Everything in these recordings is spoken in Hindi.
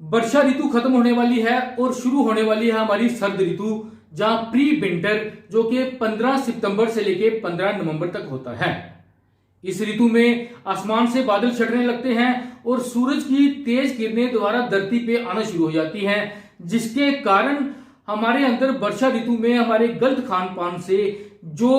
वर्षा ऋतु खत्म होने वाली है और शुरू होने वाली है हमारी सर्द ऋतु, जहां प्री विंटर जो कि 15 सितंबर से लेके 15 नवंबर तक होता है। इस ऋतु में आसमान से बादल छटने लगते हैं और सूरज की तेज किरणें दोबारा धरती पे आना शुरू हो जाती हैं, जिसके कारण हमारे अंदर वर्षा ऋतु में हमारे गलत खान पान से जो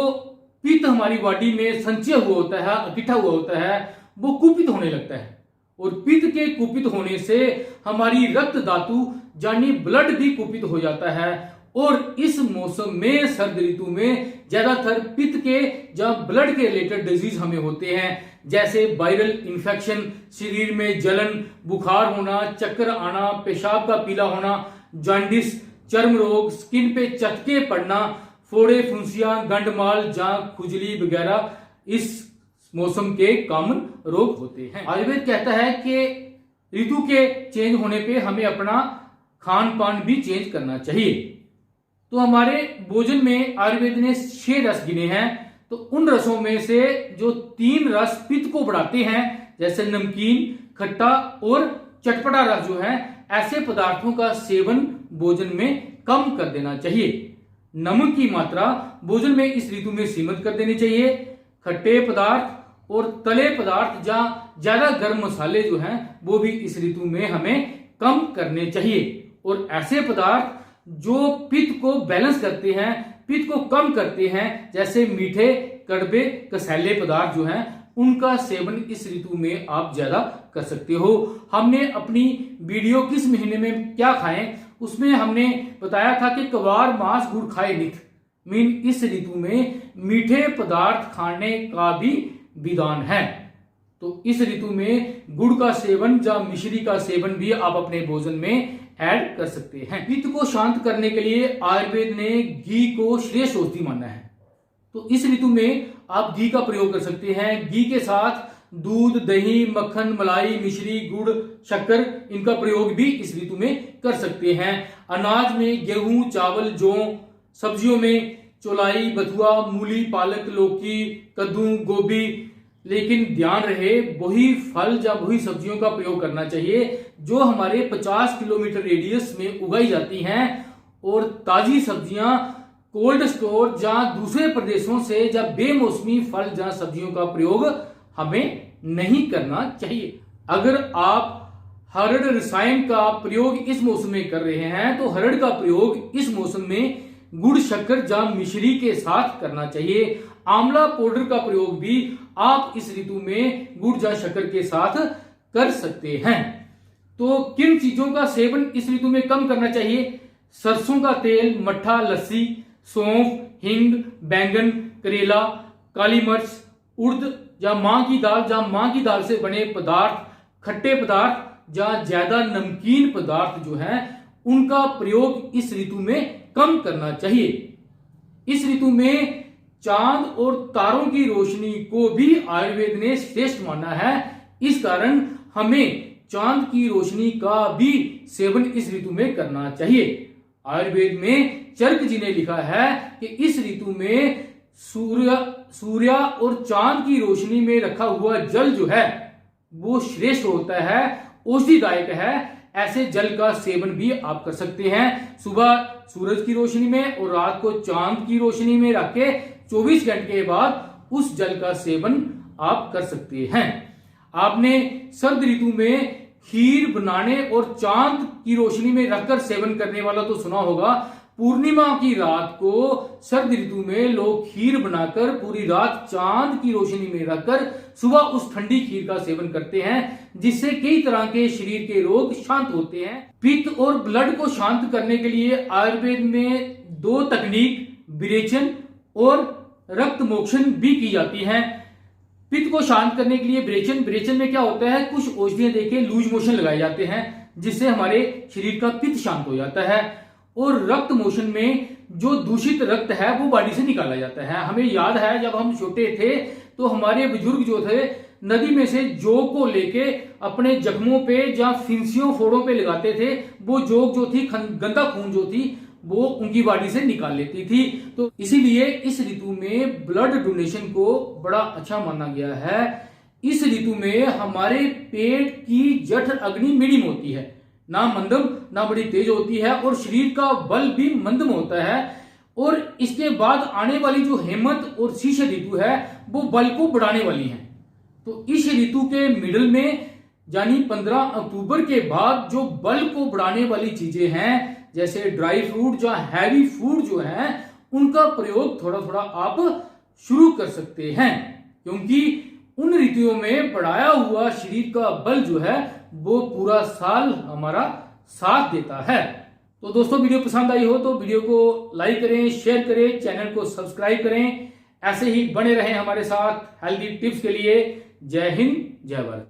पित्त हमारी बॉडी में संचय हुआ होता है, इकट्ठा हुआ होता है, वो कुपित होने लगता है। और पित्त के कुपित होने से हमारी रक्त धातु यानी ब्लड भी कुपित हो जाता है। और इस मौसम में सर्द ऋतु में ज्यादातर पित्त के या ब्लड के रिलेटेड डिजीज हमें होते हैं, जैसे वायरल इन्फेक्शन, शरीर में जलन, बुखार होना, चक्कर आना, पेशाब का पीला होना, जॉन्डिस, चर्म रोग, स्किन पे चटके पड़ना, फोड़े, फुंसियां, गंडमाल, जांघ, खुजली वगैरह इस मौसम के कॉमन रोग होते हैं। आयुर्वेद कहता है कि ऋतु के चेंज होने पे हमें अपना खान पान भी चेंज करना चाहिए। तो हमारे भोजन में आयुर्वेद ने 6 रस गिने हैं। तो उन रसों में से जो 3 रस पित्त को बढ़ाते हैं, जैसे नमकीन, खट्टा और चटपटा रस जो है, ऐसे पदार्थों का सेवन भोजन में कम कर देना चाहिए। नमक की मात्रा भोजन में इस ऋतु में सीमित कर देनी चाहिए। खट्टे पदार्थ और तले पदार्थ या ज्यादा गर्म मसाले जो हैं वो भी इस ऋतु में हमें कम करने चाहिए। और ऐसे पदार्थ जो पित्त को बैलेंस करते हैं, पित्त को कम करते हैं, जैसे मीठे, कड़वे, कसैले पदार्थ जो हैं, उनका सेवन इस ऋतु में आप ज्यादा कर सकते हो। हमने अपनी वीडियो किस महीने में क्या खाएं उसमें हमने बताया था कि कवार मांस गुड़ खाए नित, मीन इस ऋतु में मीठे पदार्थ खाने का भी विधान है। तो इस ऋतु में गुड़ का सेवन या मिश्री का सेवन भी आप अपने भोजन में ऐड कर सकते हैं। पित्त को शांत करने के लिए आयुर्वेद ने घी को श्रेष्ठ औषधि माना है। तो इस ऋतु में आप घी का प्रयोग कर सकते हैं। घी के साथ दूध, दही, मक्खन, मलाई, मिश्री, गुड़, शक्कर, इनका प्रयोग भी इस ऋतु में कर सकते हैं। अनाज में गेहूं, चावल, जौ, सब्जियों में चौलाई, बथुआ, मूली, पालक, लौकी, कद्दू, गोभी, लेकिन ध्यान रहे वही फल या वही सब्जियों का प्रयोग करना चाहिए जो हमारे 50 किलोमीटर रेडियस में उगाई जाती हैं। और ताजी सब्जियां कोल्ड स्टोर या दूसरे प्रदेशों से या बेमौसमी फल या सब्जियों का प्रयोग हमें नहीं करना चाहिए। अगर आप हरड़ रसायन का प्रयोग इस मौसम में कर रहे हैं तो हरड़ का प्रयोग इस मौसम में गुड़, शक्कर या मिश्री के साथ करना चाहिए। आंवला पाउडर का प्रयोग भी आप इस ऋतु में गुड़ या शक्कर के साथ कर सकते हैं। तो किन चीजों का सेवन इस ऋतु में कम करना चाहिए? सरसों का तेल, मट्ठा, लस्सी, सौंफ, हिंग, बैंगन, करेला, काली मिर्च, उड़द या मां की दाल से बने पदार्थ, खट्टे पदार्थ या ज्यादा नमकीन पदार्थ जो है उनका प्रयोग इस ऋतु में कम करना चाहिए। इस ऋतु में चांद और तारों की रोशनी को भी आयुर्वेद ने श्रेष्ठ माना है। इस कारण हमें चांद की रोशनी का भी सेवन इस ऋतु में करना चाहिए। आयुर्वेद में चरक जी ने लिखा है कि इस ऋतु में सूर्य और चांद की रोशनी में रखा हुआ जल जो है वो श्रेष्ठ होता है, औषधिदायक है। ऐसे जल का सेवन भी आप कर सकते हैं। सुबह सूरज की रोशनी में और रात को चांद की रोशनी में रख के 24 घंटे के बाद उस जल का सेवन आप कर सकते हैं। आपने सर्द ऋतु में खीर बनाने और चांद की रोशनी में रखकर सेवन करने वाला तो सुना होगा। पूर्णिमा की रात को सर्द ऋतु में लोग खीर बनाकर पूरी रात चांद की रोशनी में रखकर सुबह उस ठंडी खीर का सेवन करते हैं, जिससे कई तरह के शरीर के रोग शांत होते हैं। पित्त और ब्लड को शांत करने के लिए आयुर्वेद में 2 तकनीक विरेचन और रक्त मोक्षण भी की जाती है। पित्त को शांत करने के लिए विरेचन में क्या होता है, कुछ औषधियां देके लूज मोशन लगाए जाते हैं, जिससे हमारे शरीर का पित्त शांत हो जाता है। और रक्त मोशन में जो दूषित रक्त है वो बॉडी से निकाला जाता है। हमें याद है जब हम छोटे थे तो हमारे बुजुर्ग जो थे नदी में से जोग को लेके अपने जख्मों पे या फिंसियों, फोड़ों पे लगाते थे। वो जोग जो थी, गंदा खून जो थी, वो उनकी बॉडी से निकाल लेती थी। तो इसीलिए इस ऋतु में ब्लड डोनेशन को बड़ा अच्छा माना गया है। इस ऋतु में हमारे पेट की जठ अग्नि मीडियम होती है, ना मंदम ना बड़ी तेज होती है और शरीर का बल भी मंदम होता है। और इसके बाद आने वाली जो हेमंत और शीश ऋतु है वो बल को बढ़ाने वाली है। तो इस ऋतु के मिडल में यानी 15 अक्टूबर के बाद जो बल को बढ़ाने वाली चीजें हैं जैसे ड्राई फ्रूट या हैवी फूड जो है उनका प्रयोग थोड़ा थोड़ा आप शुरू कर सकते हैं, क्योंकि उन ऋतुओं में बढ़ाया हुआ शरीर का बल जो है वो पूरा साल हमारा साथ देता है। तो दोस्तों वीडियो पसंद आई हो तो वीडियो को लाइक करें, शेयर करें, चैनल को सब्सक्राइब करें। ऐसे ही बने रहें हमारे साथ हेल्दी टिप्स के लिए। जय हिंद, जय भारत।